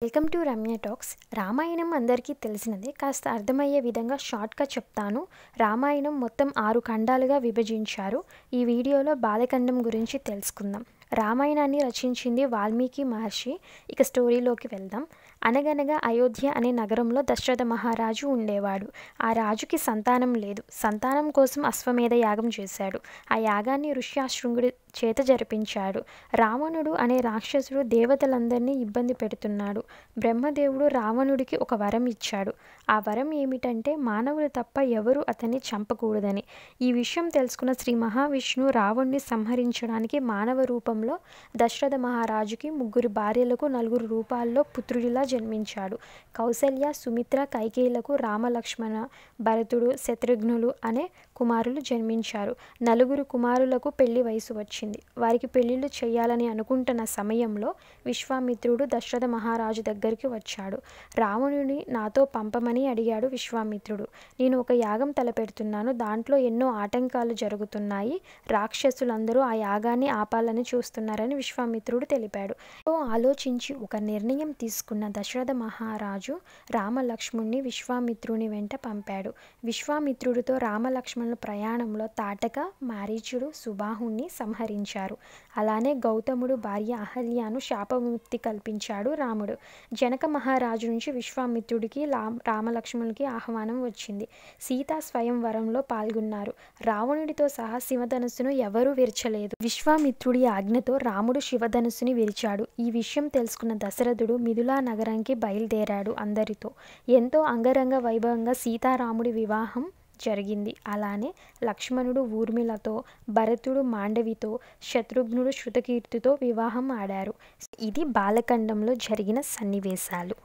Welcome to Ramya talks. Ramayanam అందరికీ తెలిసినదే. కాస్త అర్థమయ్యే విధంగా షార్ట్గా చెప్తాను. రామాయణం మొత్తం 6 ఖండాలుగా విభజించారు. ఈ వీడియోలో బాలకాండం గురించి తెలుసుకుందాం. రామాయణాన్ని రచించింది వాల్మీకి మహర్షి. ఇక స్టోరీలోకి వెళ్దాం. అనగనగా అయోధ్య అనే నగరంలో దశరథ మహారాజు ఉండేవాడు. ఆ రాజుకి సంతానం లేదు. సంతానం కోసం అశ్వమేధ యాగం చేశాడు. ఆ యాగాన్ని ఋష్యాశృంగుడి చేత జరిపించాడు. రావణుడు అనే రాక్షసుడు దేవతలందరినీ ఇబ్బంది పెడుతున్నాడు. బ్రహ్మదేవుడు రావణుడికి ఒక వరం ఇచ్చాడు. ఆ వరం ఏమిటంటే మానవులు తప్ప ఎవరు అతన్ని చంపకూడదని. ఈ విషయం తెలుసుకున్న శ్రీ మహావిష్ణువు రావణుని సంహరించడానికి మానవ రూపంలో దశరథ మహారాజుకి 3 భార్యలకు 4 రూపాల్లో పుత్రుడిలా జన్మించాడు. కౌసల్య, సుమిత్ర, కైకేయులకు రామలక్ష్మణ, భరతుడు, శత్రుఘ్నులు అనే కుమారులు జన్మించారు. 4 కుమారులకు పెళ్లి వయసు వచ్చింది. వారికి పెళ్లిళ్ళు చేయాలని అనుకుంటున్న సమయంలో విశ్వామిత్రుడు దశరథ మహారాజు దగ్గరికి వచ్చాడు. రావణుని నాతో పంపమని అడిగాడు విశ్వామిత్రుడు. నేను ఒక యాగం తలపెడుతున్నాను. దాంట్లో ఎన్నో ఆటంకాలు జరుగుతున్నాయి. రాక్షసులందరూ ఆ యాగాన్ని ఆపాలని చూస్తున్నారని విశ్వామిత్రుడు తెలిపాడు. ఆలోచించి ఒక నిర్ణయం తీసుకున్న దశరథ మహారాజు రామలక్ష్మణుని విశ్వామిత్రుని వెంట పంపాడు. విశ్వామిత్రుడితో రామలక్ష్మణుల ప్రయాణంలో తాటక, మారీచుడు, సుబాహుణ్ణి సంహరించారు. అలానే గౌతముడు భార్య అహల్యను శాపవిముక్తి కల్పించాడు రాముడు. జనక మహారాజు నుంచి విశ్వామిత్రుడికి రామలక్ష్మణులకి ఆహ్వానం వచ్చింది. సీతా స్వయంవరంలో పాల్గొన్నారు. రావణుడితో సహా శివధనుస్సును ఎవరూ విరచలేదు. విశ్వామిత్రుడి ఆజ్ఞతో రాముడు శివధనుస్సుని విరిచాడు. ఈ విషయం తెలుసుకున్న దశరథుడు మిథిలా నగరానికి బయలుదేరాడు. అందరితో ఎంతో అంగరంగ వైభవంగా సీతారాముడి వివాహం జరిగింది. అలానే లక్ష్మణుడు ఊర్మిళతో, భరతుడు మాండవితో, శత్రుఘ్నుడు శృతకీర్తితో వివాహం ఆడారు. ఇది బాలకాండంలో జరిగిన సన్నివేశాలు.